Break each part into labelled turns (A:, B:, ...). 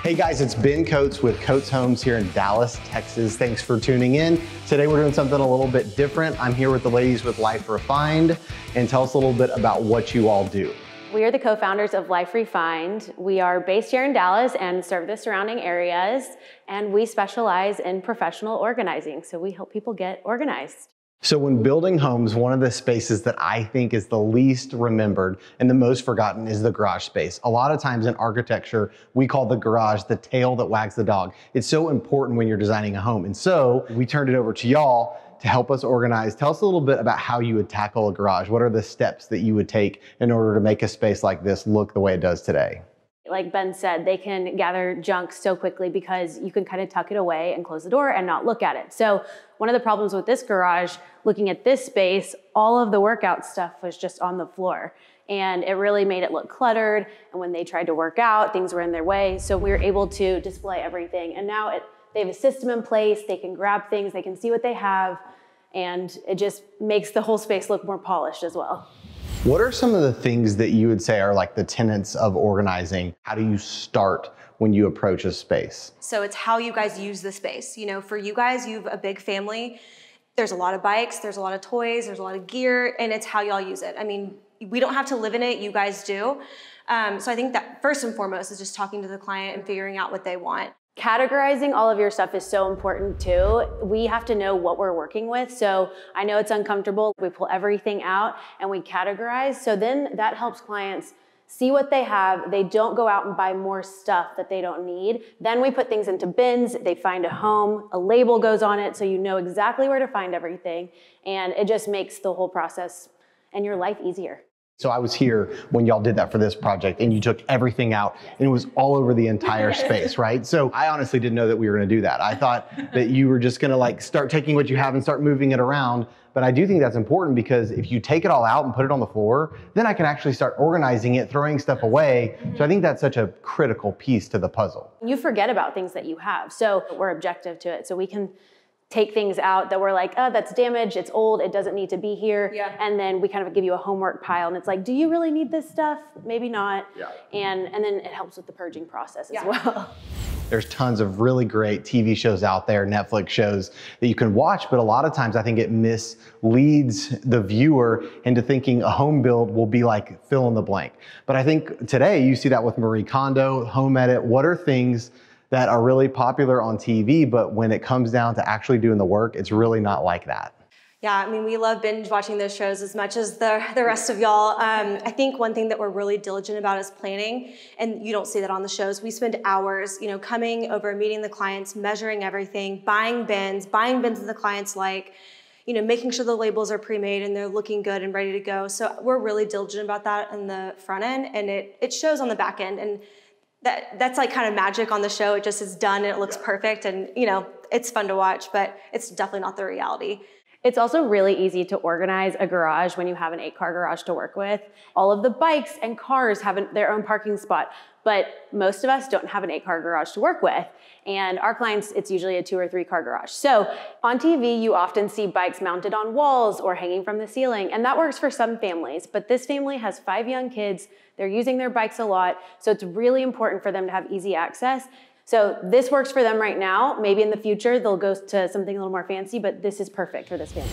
A: Hey guys, it's Ben Coates with Coates Homes here in Dallas, Texas. Thanks for tuning in. Today we're doing something a little bit different. I'm here with the ladies with Life Refined, and tell us a little bit about what you all do.
B: We are the co-founders of Life Refined. We are based here in Dallas and serve the surrounding areas, and we specialize in professional organizing. So we help people get organized.
A: So when building homes, one of the spaces that I think is the least remembered and the most forgotten is the garage space. A lot of times in architecture, we call the garage the tail that wags the dog. It's so important when you're designing a home. And so we turned it over to y'all to help us organize. Tell us a little bit about how you would tackle a garage. What are the steps that you would take in order to make a space like this look the way it does today?
B: Like Ben said, they can gather junk so quickly because you can kind of tuck it away and close the door and not look at it. So one of the problems with this garage, looking at this space, all of the workout stuff was just on the floor. And it really made it look cluttered. And when they tried to work out, things were in their way. So we were able to display everything. And now they have a system in place. They can grab things, they can see what they have. And it just makes the whole space look more polished as well.
A: What are some of the things that you would say are like the tenets of organizing? How do you start when you approach a space?
C: So it's how you guys use the space. You know, for you guys, you have a big family. There's a lot of bikes, there's a lot of toys, there's a lot of gear, and it's how y'all use it. I mean, we don't have to live in it, you guys do. So I think that first and foremost is just talking to the client and figuring out what they want.
B: Categorizing all of your stuff is so important too. We have to know what we're working with. So I know it's uncomfortable. We pull everything out and we categorize. So then that helps clients see what they have. They don't go out and buy more stuff that they don't need. Then we put things into bins. They find a home, a label goes on it so you know exactly where to find everything. And it just makes the whole process and your life easier.
A: So I was here when y'all did that for this project and you took everything out and it was all over the entire space, right? So I honestly didn't know that we were gonna do that. I thought that you were just gonna like start taking what you have and start moving it around. But I do think that's important because if you take it all out and put it on the floor, then I can actually start organizing it, throwing stuff away. So I think that's such a critical piece to the puzzle.
B: You forget about things that you have. So we're objective to it. So we can take things out that we're like, oh, that's damaged, it's old, it doesn't need to be here. Yeah. And then we kind of give you a homework pile and it's like, do you really need this stuff? Maybe not. Yeah. And then it helps with the purging process as well.
A: There's tons of really great TV shows out there, Netflix shows that you can watch, but a lot of times I think it misleads the viewer into thinking a home build will be like fill in the blank. But I think today you see that with Marie Kondo, Home Edit. What are things that are really popular on TV, but when it comes down to actually doing the work, it's really not like that?
C: Yeah, I mean, we love binge watching those shows as much as the rest of y'all. I think one thing that we're really diligent about is planning, and you don't see that on the shows. We spend hours, you know, coming over, meeting the clients, measuring everything, buying bins that the clients like, you know, making sure the labels are pre-made and they're looking good and ready to go. So we're really diligent about that in the front end, and it shows on the back end. And that's like kind of magic on the show. It just is done and it looks perfect, and you know, it's fun to watch, but it's definitely not the reality.
B: It's also really easy to organize a garage when you have an 8-car garage to work with. All of the bikes and cars have their own parking spot, but most of us don't have an 8-car garage to work with. And our clients, it's usually a 2 or 3-car garage. So on TV, you often see bikes mounted on walls or hanging from the ceiling, and that works for some families, but this family has 5 young kids. They're using their bikes a lot, so it's really important for them to have easy access. So this works for them right now. Maybe in the future, they'll go to something a little more fancy, but this is perfect for this family.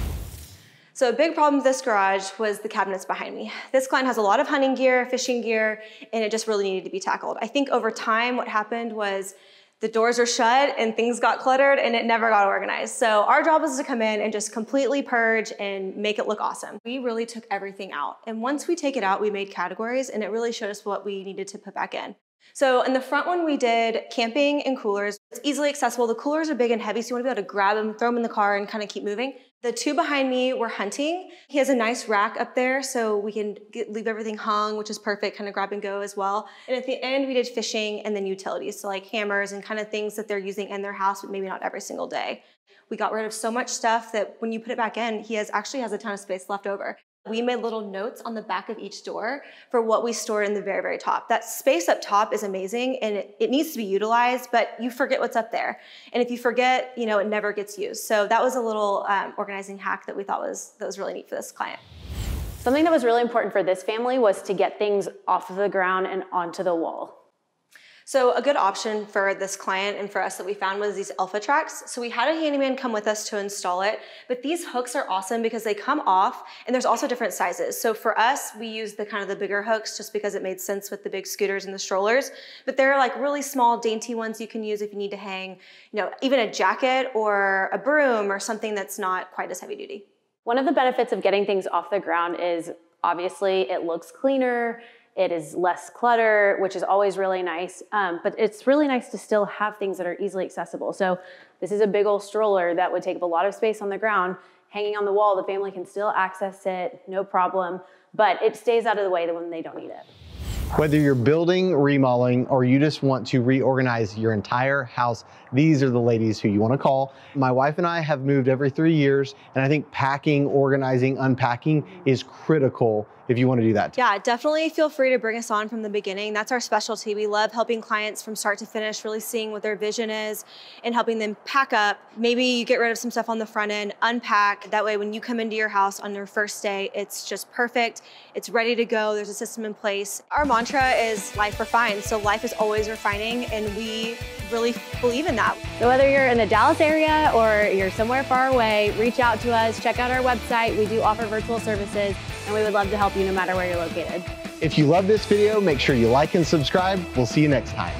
C: So a big problem with this garage was the cabinets behind me. This client has a lot of hunting gear, fishing gear, and it just really needed to be tackled. I think over time, what happened was the doors are shut and things got cluttered and it never got organized. So our job was to come in and just completely purge and make it look awesome. We really took everything out. And once we take it out, we made categories and it really showed us what we needed to put back in. So in the front one, we did camping and coolers. It's easily accessible. The coolers are big and heavy, so you want to be able to grab them, throw them in the car, and kind of keep moving. The 2 behind me were hunting. He has a nice rack up there, so we can leave everything hung, which is perfect, kind of grab and go as well. And at the end, we did fishing and then utilities, so like hammers and kind of things that they're using in their house, but maybe not every single day. We got rid of so much stuff that when you put it back in, he actually has a ton of space left over. We made little notes on the back of each door for what we store in the very, very top. That space up top is amazing and it needs to be utilized, but you forget what's up there. And if you forget, you know, it never gets used. So that was a little organizing hack that we thought was really neat for this client.
B: Something that was really important for this family was to get things off of the ground and onto the wall.
C: So a good option for this client and for us that we found was these Alpha Tracks. So we had a handyman come with us to install it, but these hooks are awesome because they come off and there's also different sizes. So for us, we use the kind of the bigger hooks just because it made sense with the big scooters and the strollers, but they're like really small, dainty ones you can use if you need to hang, even a jacket or a broom or something that's not quite as heavy duty.
B: One of the benefits of getting things off the ground is obviously it looks cleaner. It is less clutter, which is always really nice, but it's really nice to still have things that are easily accessible. So this is a big old stroller that would take up a lot of space on the ground. Hanging on the wall, the family can still access it, no problem, but it stays out of the way when they don't need it.
A: Whether you're building, remodeling, or you just want to reorganize your entire house, these are the ladies who you want to call. My wife and I have moved every 3 years, and I think packing, organizing, unpacking is critical if you want to do that.
C: Yeah, definitely feel free to bring us on from the beginning. That's our specialty. We love helping clients from start to finish, really seeing what their vision is and helping them pack up. Maybe you get rid of some stuff on the front end, unpack. That way when you come into your house on your first day, it's just perfect. It's ready to go. There's a system in place. Our mantra is life refines. So life is always refining, and we really believe in that.
B: So whether you're in the Dallas area or you're somewhere far away, reach out to us, check out our website. We do offer virtual services, and we would love to help you no matter where you're located.
A: If you love this video, make sure you like and subscribe. We'll see you next time.